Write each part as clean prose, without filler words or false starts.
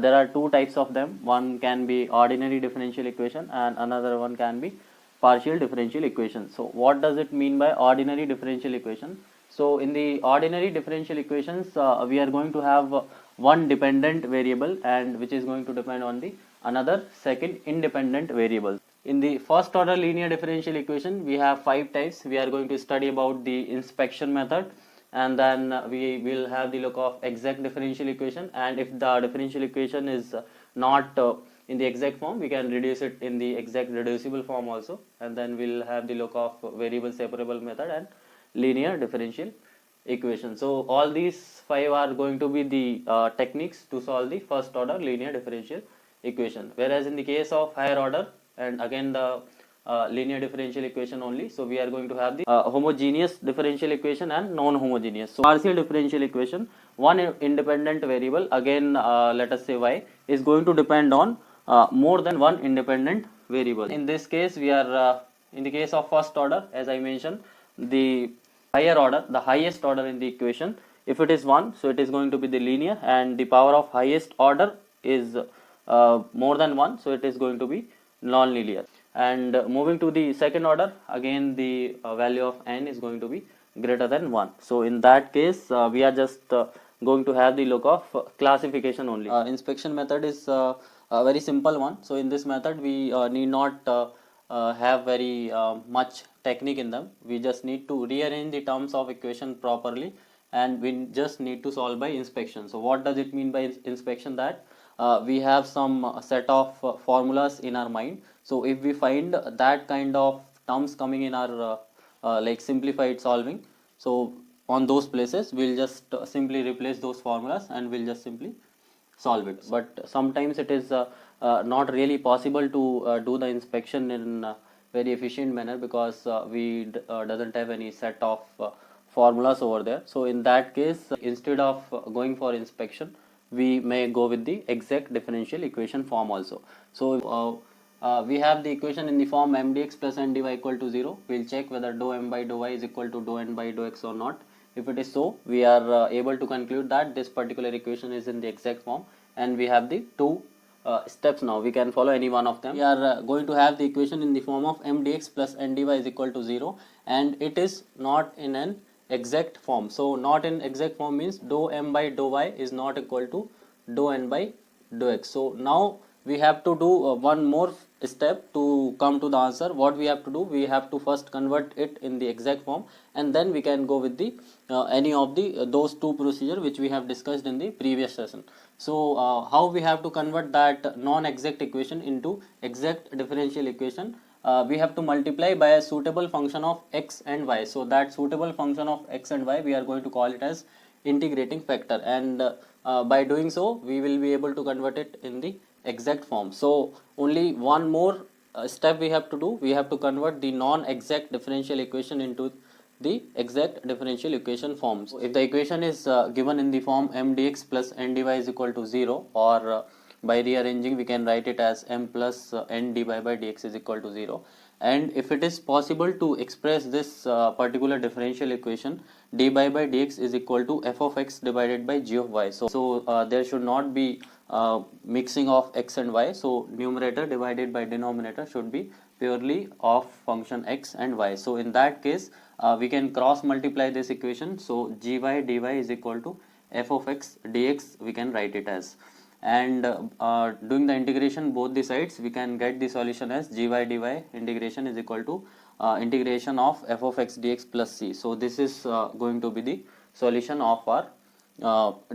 there are two types of them. One can be ordinary differential equation and another one can be partial differential equation. So what does it mean by ordinary differential equation? So in the ordinary differential equations, we are going to have one dependent variable and which is going to depend on the another second independent variable. In the first order linear differential equation, we have five types. We are going to study about the inspection method, and then we will have the look of exact differential equation, and if the differential equation is not in the exact form, we can reduce it in the exact reducible form also, and then we'll have the look of variable separable method and linear differential equation. So all these five are going to be the techniques to solve the first order linear differential equation, whereas in the case of higher order, and again the linear differential equation only, so we are going to have the homogeneous differential equation and non-homogeneous. So partial differential equation, one independent variable, again let us say y, is going to depend on more than one independent variable. In this case, we are in the case of first order, as I mentioned, the higher order, the highest order in the equation, if it is 1, so it is going to be the linear, and the power of highest order is more than 1, so it is going to be non-linear. And moving to the second order, again the value of n is going to be greater than 1. So in that case, we are just going to have the look of classification only. Inspection method is a very simple one. So in this method, we need not have very much technique in them. We just need to rearrange the terms of equation properly, and we just need to solve by inspection. So what does it mean by inspection? That we have some set of formulas in our mind. So if we find that kind of terms coming in our like simplified solving, so on those places we'll just simply replace those formulas and we'll just simply solve it. But sometimes it is not really possible to do the inspection in a very efficient manner, because we doesn't have any set of formulas over there. So in that case, instead of going for inspection, we may go with the exact differential equation form also. So we have the equation in the form m dx plus n dy equal to 0. We'll check whether dou m by dou y is equal to dou n by dou x or not. If it is so, we are able to conclude that this particular equation is in the exact form, and we have the two steps now. We can follow any one of them. We are going to have the equation in the form of m dx plus n dy is equal to 0, and it is not in an exact form. So not in exact form means dou m by dou y is not equal to dou n by dou x. So now we have to do one more step to come to the answer. What we have to do, we have to first convert it in the exact form, and then we can go with the any of the those two procedure which we have discussed in the previous session. So how we have to convert that non-exact equation into exact differential equation? We have to multiply by a suitable function of x and y. So that suitable function of x and y, we are going to call it as integrating factor, and by doing so we will be able to convert it in the exact form. So only one more step we have to do. We have to convert the non-exact differential equation into the exact differential equation form. So if the equation is given in the form m dx plus n dy is equal to 0, or by rearranging we can write it as m plus n dy by dx is equal to 0. And if it is possible to express this particular differential equation, dy by dx is equal to f of x divided by g of y. So there should not be mixing of x and y. So numerator divided by denominator should be purely of function x and y. So in that case, we can cross multiply this equation. So gy dy is equal to f of x dx, we can write it as, and doing the integration both the sides, we can get the solution as gy dy integration is equal to integration of f of x dx plus c. So this is going to be the solution of our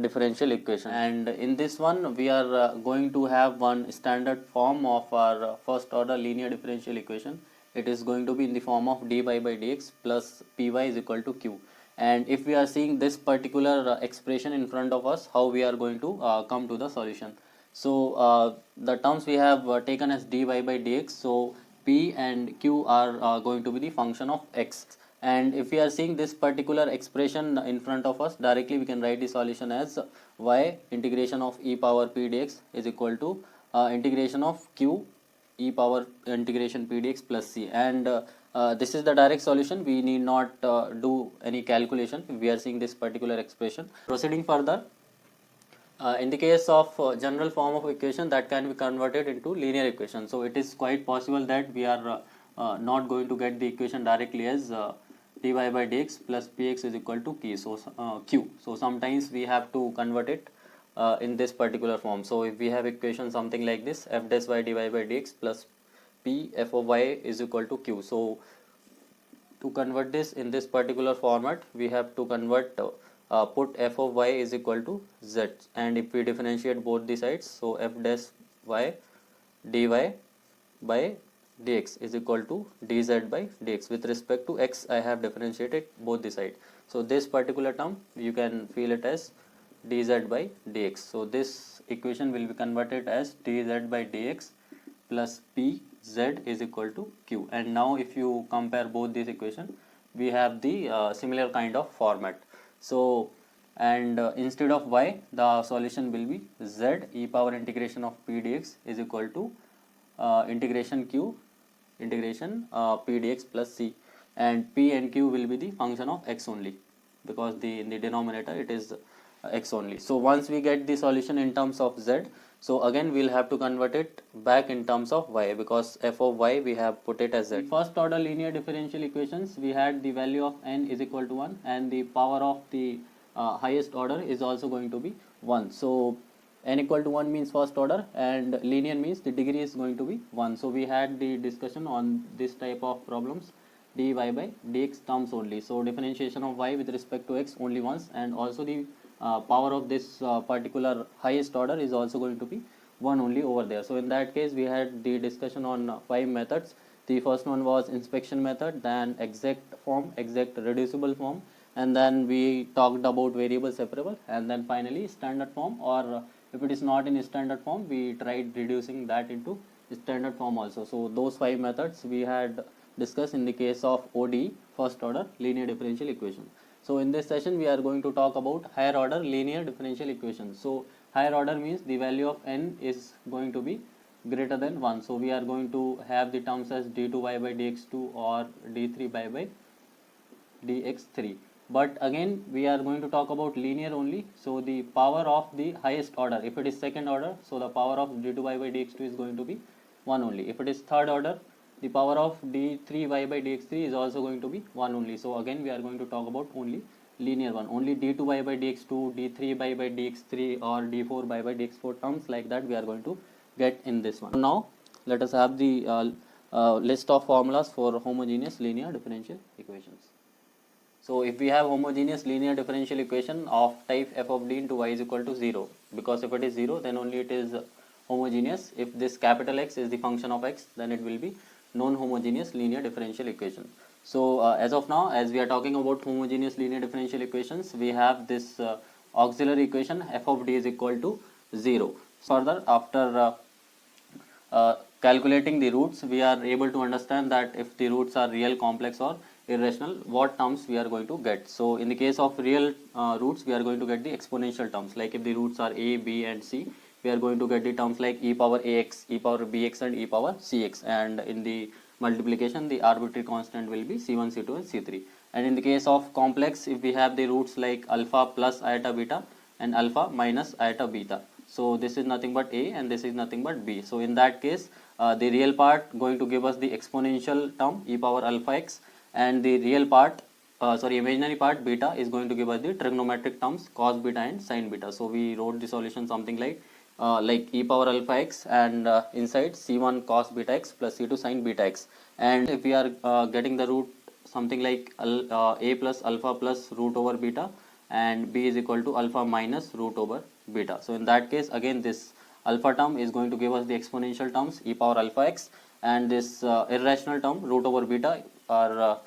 differential equation. And in this one, we are going to have one standard form of our first order linear differential equation. It is going to be in the form of dy by dx plus py is equal to q. And if we are seeing this particular expression in front of us, how we are going to come to the solution? So the terms we have taken as dy by dx, so p and q are going to be the function of x. And if we are seeing this particular expression in front of us, directly we can write the solution as y integration of e power p dx is equal to integration of q e power integration p dx plus c. And this is the direct solution. We need not do any calculation if we are seeing this particular expression. Proceeding further, In the case of general form of equation, that can be converted into linear equation. So it is quite possible that we are not going to get the equation directly as dy by dx plus px is equal to q. So sometimes we have to convert it in this particular form. So if we have equation something like this, f dash y dy by dx plus p f of y is equal to q. So to convert this in this particular format, we have to convert put f of y is equal to z, and if we differentiate both the sides, so f dash y dy by dx is equal to dz by dx. With respect to x, I have differentiated both the sides, so this particular term you can feel it as dz by dx. So this equation will be converted as dz by dx plus p z is equal to q. And now if you compare both these equations, we have the similar kind of format. So and instead of y, the solution will be z e power integration of p dx is equal to integration q integration p dx plus c, and p and q will be the function of x only, because in the denominator it is x only. So once we get the solution in terms of z, so again we'll have to convert it back in terms of y, because f of y we have put it as z. First order linear differential equations, we had the value of n is equal to 1, and the power of the highest order is also going to be 1. So n equal to 1 means first order, and linear means the degree is going to be 1. So we had the discussion on this type of problems, dy by dx terms only. So differentiation of y with respect to x only once, and also the power of this particular highest order is also going to be 1 only over there. So in that case, we had the discussion on 5 methods. The first one was inspection method, then exact form, exact reducible form, and then we talked about variable separable, and then finally standard form, or if it is not in standard form, we tried reducing that into standard form also. So those 5 methods we had discussed in the case of ODE, first order linear differential equation. So in this session we are going to talk about higher order linear differential equations. So higher order means the value of n is going to be greater than 1. So we are going to have the terms as d2y by dx2 or d3y by dx3. But again we are going to talk about linear only. So the power of the highest order, if it is second order, so the power of d2y by dx2 is going to be 1 only. If it is third order, the power of d3y by dx3 is also going to be 1 only. So again we are going to talk about only linear one, only d2y by dx2, d3y by dx3 or d4y by dx4 terms like that we are going to get in this one. Now let us have the list of formulas for homogeneous linear differential equations. So if we have homogeneous linear differential equation of type f of d into y is equal to 0, because if it is 0 then only it is homogeneous. If this capital X is the function of x, then it will be non-homogeneous linear differential equation. So as of now, as we are talking about homogeneous linear differential equations, we have this auxiliary equation f of d is equal to 0. Further, after calculating the roots, we are able to understand that if the roots are real, complex or irrational, what terms we are going to get. So in the case of real roots, we are going to get the exponential terms, like if the roots are a, b and c, we are going to get the terms like e power ax, e power bx and e power cx, and in the multiplication the arbitrary constant will be c1, c2 and c3. And in the case of complex, if we have the roots like alpha plus iota beta and alpha minus iota beta, so this is nothing but a and this is nothing but b. So in that case, the real part going to give us the exponential term e power alpha x, and the real part imaginary part beta is going to give us the trigonometric terms cos beta and sin beta. So we wrote the solution something like e power alpha x, and inside c1 cos beta x plus c2 sin beta x. And if we are getting the root something like a plus alpha plus root over beta, and b is equal to alpha minus root over beta. So in that case, again this alpha term is going to give us the exponential terms e power alpha x, and this irrational term root over beta are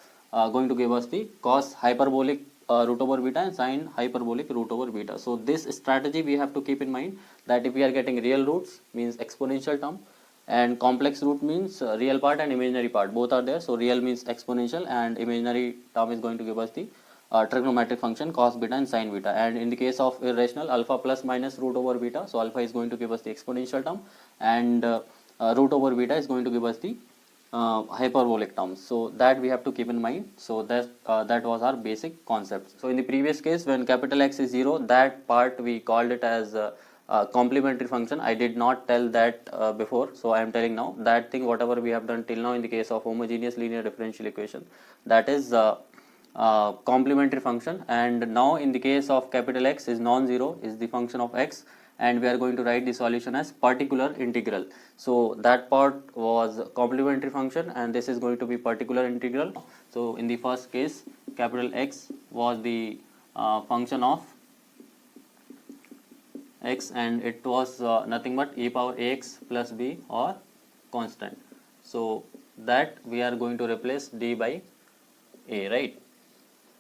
going to give us the cos hyperbolic root over beta and sin hyperbolic root over beta. So this strategy we have to keep in mind, that if we are getting real roots means exponential term, and complex root means real part and imaginary part both are there. So real means exponential and imaginary term is going to give us the trigonometric function cos beta and sin beta. And in the case of irrational, alpha plus minus root over beta, so alpha is going to give us the exponential term, and root over beta is going to give us the hyperbolic terms. So that we have to keep in mind. So that was our basic concept. So in the previous case, when capital X is 0, that part we called it as complementary function. I did not tell that before, so I am telling now. That thing whatever we have done till now in the case of homogeneous linear differential equation, that is complementary function. And now in the case of capital X is non-zero, is the function of x, and we are going to write the solution as particular integral. So that part was complementary function, and this is going to be particular integral. So in the first case, capital X was the function of x, and it was nothing but e power ax plus b or constant. So that we are going to replace d by a, right?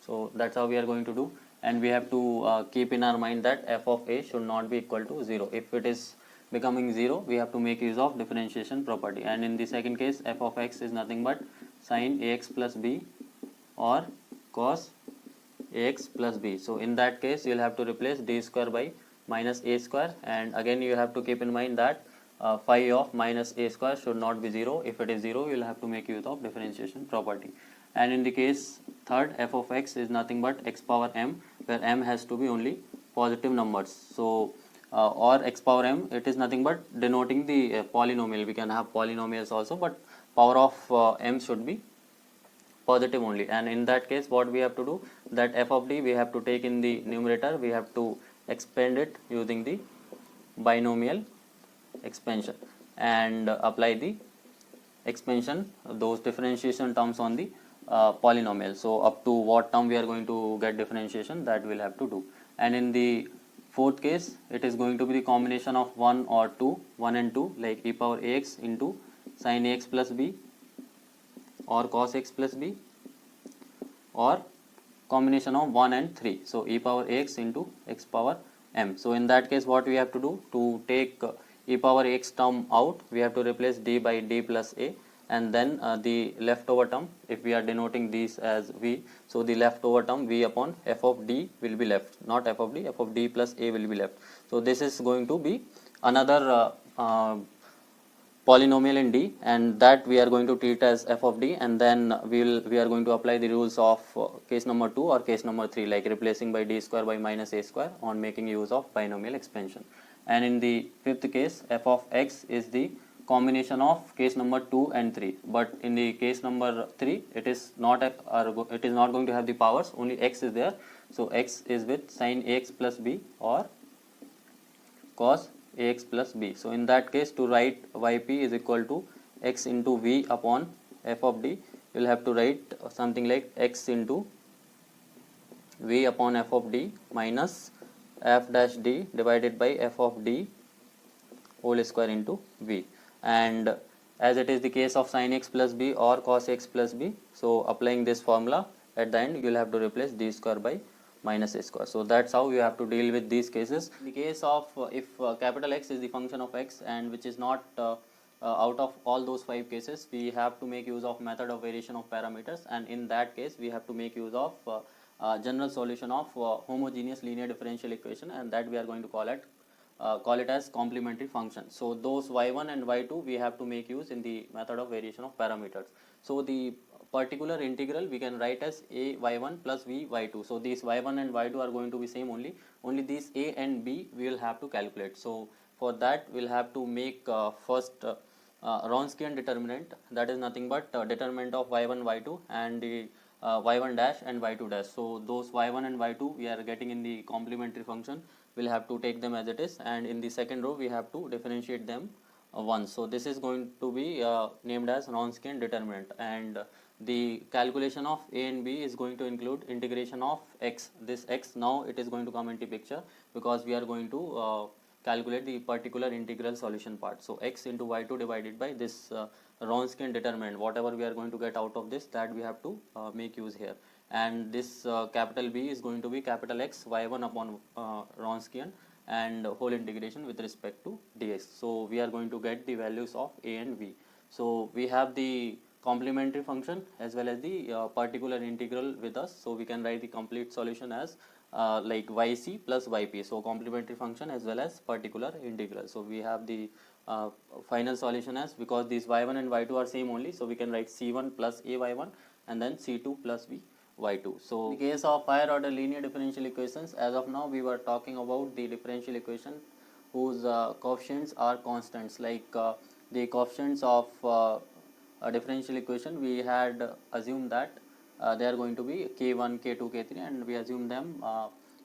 So that's how we are going to do, and we have to keep in our mind that f of a should not be equal to 0. If it is becoming 0, we have to make use of differentiation property. And in the second case, f of x is nothing but sin ax plus b or cos ax plus b. So in that case, you will have to replace d square by minus a square, and again you have to keep in mind that phi of minus a square should not be 0. If it is 0, you will have to make use of differentiation property. And in the case third, f of x is nothing but x power m, where m has to be only positive numbers. So or x power m, it is nothing but denoting the polynomial. We can have polynomials also, but power of m should be positive only. And in that case, what we have to do, that f of d we have to take in the numerator, we have to expand it using the binomial expansion and apply the expansion, those differentiation terms on the polynomial. So up to what term we are going to get differentiation, that we'll have to do. And in the fourth case, it is going to be the combination of 1 or 2, 1 and 2, like e power ax into sin ax plus b or cos x plus b, or combination of 1 and 3, so e power x into x power m. So in that case, what we have to do, to take e power x term out, we have to replace d by d plus a, and then the leftover term, if we are denoting these as v, so the leftover term v upon f of d will be left, not f of d, f of d plus a will be left. So this is going to be another polynomial in D, and that we are going to treat as f of d, and then we are going to apply the rules of case number 2 or case number 3, like replacing by d square by minus a square on making use of binomial expansion. And in the fifth case, f of x is the combination of case number 2 and 3, but in the case number 3, it is not going to have the powers, only x is there. So x is with sin ax plus b or cos ax plus b. So in that case, to write yp is equal to x into v upon f of d, you will have to write something like x into v upon f of d minus f dash d divided by f of d whole square into v. And as it is the case of sin x plus b or cos x plus b, so applying this formula at the end, you will have to replace d square by minus a square. So that's how you have to deal with these cases. In the case of if capital X is the function of x, and which is not out of all those 5 cases, we have to make use of method of variation of parameters, and in that case we have to make use of general solution of homogeneous linear differential equation, and that we are going to call it as complementary function. So those y1 and y2 we have to make use in the method of variation of parameters. So the particular integral we can write as a y1 plus v y2. So these y1 and y2 are going to be same only these a and b we will have to calculate. So for that we'll have to make first Wronskian determinant, that is nothing but determinant of y1 y2 and the y1 dash and y2 dash. So those y1 and y2 we are getting in the complementary function, we'll have to take them as it is, and in the second row we have to differentiate them once. So this is going to be named as Wronskian determinant, and the calculation of a and b is going to include integration of x. This x now it is going to come into picture, because we are going to calculate the particular integral solution part. So x into y2 divided by this Wronskian determinant, whatever we are going to get out of this, that we have to make use here. And this capital B is going to be capital X y1 upon Wronskian and whole integration with respect to dx. So we are going to get the values of a and b. So we have the complementary function as well as the particular integral with us, so we can write the complete solution as like yc plus yp. So complementary function as well as particular integral. So we have the final solution as, because these y1 and y2 are same only, so we can write c1 plus a y1 and then c2 plus b y2. So in the case of higher order linear differential equations, as of now we were talking about the differential equation whose coefficients are constants, like the coefficients of a differential equation, we had assumed that they are going to be k1, k2, k3, and we assume them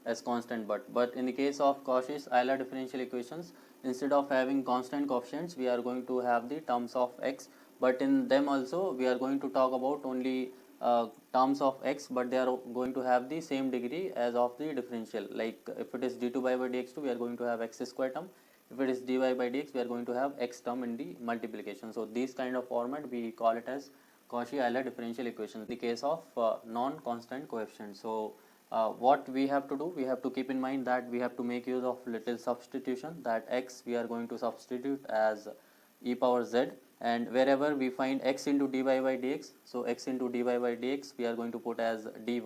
as constant. But in the case of Cauchy-Euler differential equations, instead of having constant coefficients, we are going to have the terms of x, but in them also we are going to talk about only terms of x, but they are going to have the same degree as of the differential. Like if it is d2 by dx2, we are going to have x square term. If it is dy by dx, we are going to have x term in the multiplication. So this kind of format we call it as Cauchy-Euler differential equation in the case of non-constant coefficients. So what we have to do, we have to keep in mind that we have to make use of little substitution, that x we are going to substitute as e power z, and wherever we find x into dy by dx, so x into dy by dx we are going to put as dy,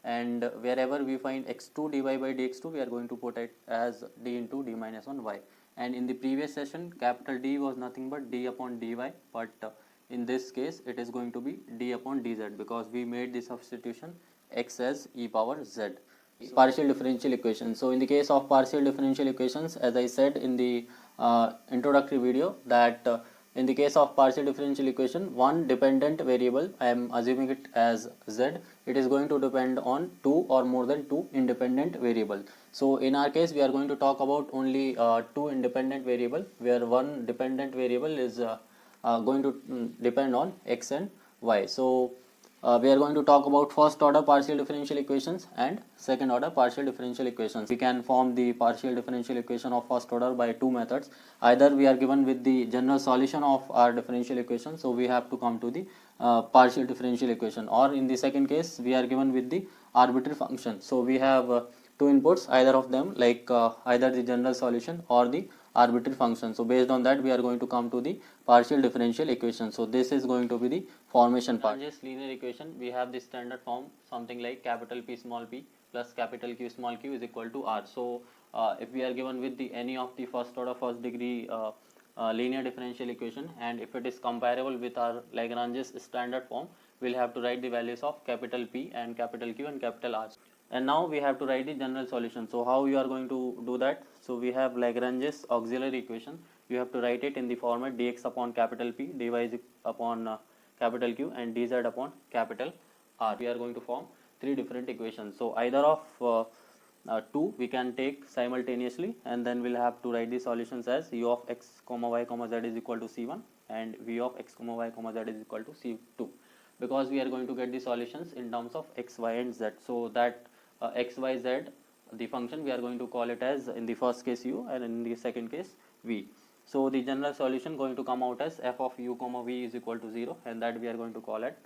and wherever we find x2 dy by dx2 we are going to put it as d into d minus 1 y. And in the previous session, capital D was nothing but d upon dy, but in this case it is going to be d upon dz, because we made the substitution x as e power z. Partial differential equation. So in the case of partial differential equations, as I said in the introductory video, that in the case of partial differential equation, one dependent variable, I am assuming it as z, it is going to depend on two or more than two independent variable. So in our case, we are going to talk about only two independent variable, where one dependent variable is going to depend on x and y. So we are going to talk about first order partial differential equations and second order partial differential equations. We can form the partial differential equation of first order by two methods. Either we are given with the general solution of our differential equation, so we have to come to the partial differential equation, or in the second case we are given with the arbitrary function. So we have two inputs, either of them, like either the general solution or the arbitrary function. So based on that we are going to come to the partial differential equation. So this is going to be the formation part. Just linear equation, we have the standard form, something like capital P small p plus capital Q small q is equal to r. So if we are given with the any of the first order first degree linear differential equation, and if it is comparable with our Lagrange's standard form, we'll have to write the values of capital P and capital Q and capital R. And now we have to write the general solution. So how you are going to do that? So we have Lagrange's auxiliary equation. You have to write it in the format dx upon capital P, dy upon capital Q, and dz upon capital R. We are going to form three different equations. So either of two we can take simultaneously, and then we'll have to write the solutions as u of x comma y comma z is equal to c1 and v of x comma y comma z is equal to c2, because we are going to get the solutions in terms of x, y and z. So that x, y, z, the function, we are going to call it as, in the first case u and in the second case v. So the general solution going to come out as f of u comma v is equal to 0, and that we are going to call it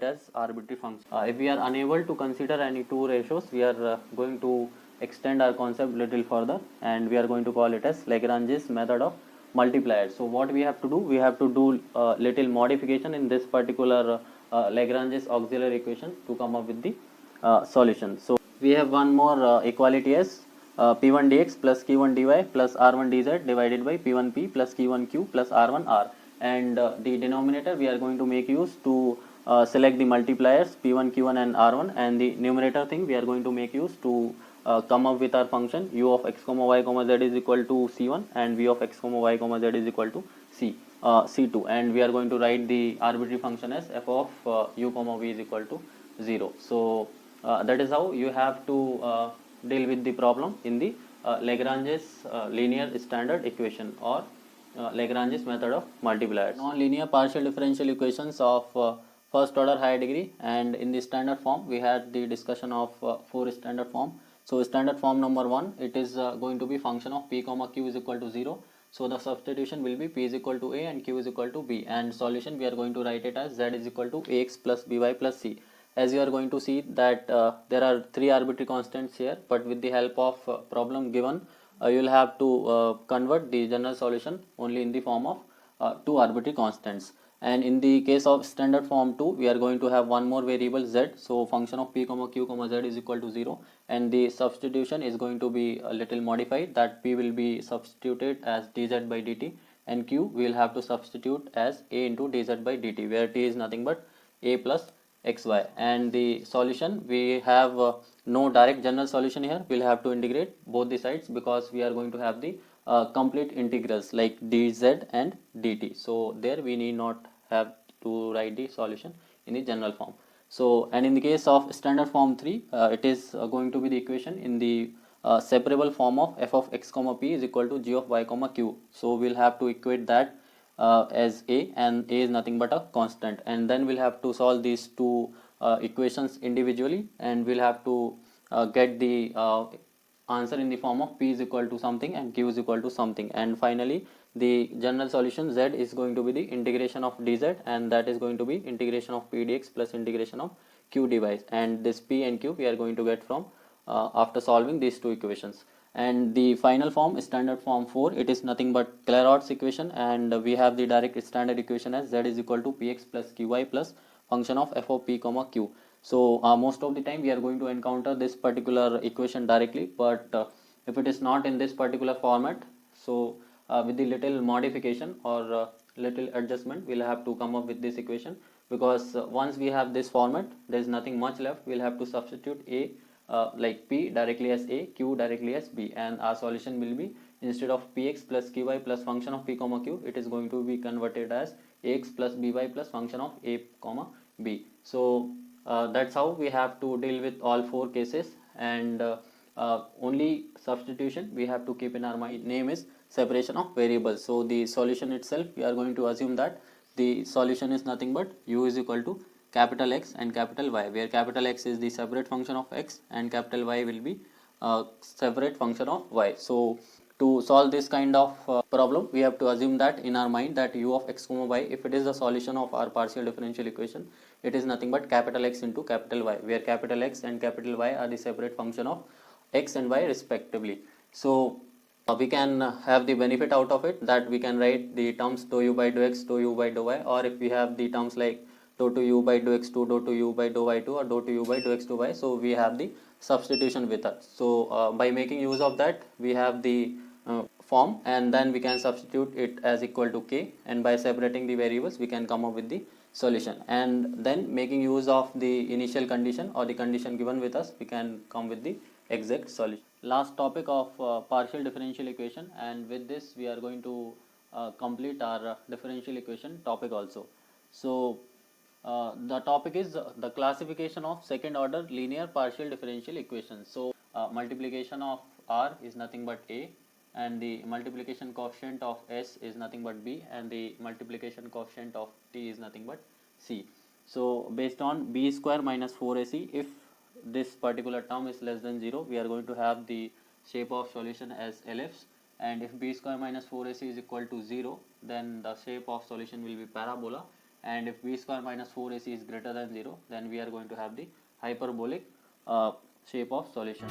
as arbitrary function. If we are unable to consider any two ratios, we are going to extend our concept little further, and we are going to call it as Lagrange's method of multipliers. So what we have to do, we have to do little modification in this particular Lagrange's auxiliary equation to come up with the solution. So we have one more equality as p1 dx plus q1 dy plus r1 dz divided by p1 p plus q1 q plus r1 r, and the denominator we are going to make use to select the multipliers p1 q1 and r1, and the numerator thing we are going to make use to come up with our function u of x comma y comma z is equal to c1 and v of x comma y comma z is equal to c2, and we are going to write the arbitrary function as f of u comma v is equal to 0. So that is how you have to deal with the problem in the Lagrange's linear standard equation, or Lagrange's method of multipliers. Non-linear partial differential equations of first order higher degree, and in the standard form we had the discussion of four standard form. So standard form number 1, it is going to be function of p comma q is equal to 0. So the substitution will be p is equal to a and q is equal to b, and solution we are going to write it as z is equal to ax plus by plus c. As you are going to see that there are three arbitrary constants here, but with the help of problem given, you will have to convert the general solution only in the form of two arbitrary constants. And in the case of standard form 2, we are going to have one more variable z. So function of p comma q comma z is equal to 0, and the substitution is going to be a little modified, that p will be substituted as dz by dt and q we will have to substitute as a into dz by dt, where t is nothing but a plus xy. And the solution, we have no direct general solution here. We'll have to integrate both the sides because we are going to have the complete integrals like dz and dt. So there we need not have to write the solution in the general form. So, and in the case of standard form 3, it is going to be the equation in the separable form of f of x comma p is equal to g of y comma q. So we'll have to equate that as a, and a is nothing but a constant, and then we'll have to solve these two equations individually, and we'll have to get the answer in the form of p is equal to something and q is equal to something. And finally the general solution z is going to be the integration of dz, and that is going to be integration of p dx plus integration of q dy, and this p and q we are going to get from after solving these two equations. And the final form, standard form 4, it is nothing but Clairaut's equation, and we have the direct standard equation as z is equal to px plus qy plus function of f of p comma q. So most of the time we are going to encounter this particular equation directly, but if it is not in this particular format, so with the little modification or little adjustment, we'll have to come up with this equation, because once we have this format, there is nothing much left. We'll have to substitute a like p directly as a, q directly as b, and our solution will be, instead of px plus qy plus function of p comma q, it is going to be converted as ax plus by plus function of a comma b. So that's how we have to deal with all four cases, and only substitution we have to keep in our mind name is separation of variables. So the solution itself, we are going to assume that the solution is nothing but u is equal to capital X and capital Y, where capital X is the separate function of X and capital Y will be separate function of Y. So to solve this kind of problem, we have to assume that in our mind that u of x comma y, if it is the solution of our partial differential equation, it is nothing but capital X into capital Y, where capital X and capital Y are the separate function of x and y respectively. So we can have the benefit out of it, that we can write the terms dou u by dou x, dou u by dou y, or if we have the terms like dou to u by dou x2, dou to u by dou y2, or dou to u by dou x to y, so we have the substitution with us. So by making use of that, we have the form, and then we can substitute it as equal to k, and by separating the variables we can come up with the solution, and then making use of the initial condition or the condition given with us, we can come with the exact solution. Last topic of partial differential equation, and with this we are going to complete our differential equation topic also. So the topic is the classification of second order linear partial differential equations. So multiplication of r is nothing but a, and the multiplication coefficient of s is nothing but b, and the multiplication coefficient of t is nothing but c. So based on b square minus 4ac, if this particular term is less than 0, we are going to have the shape of solution as ellipse, and if b square minus 4ac is equal to 0, then the shape of solution will be parabola, and if b square minus 4ac is greater than 0, then we are going to have the hyperbolic shape of solution.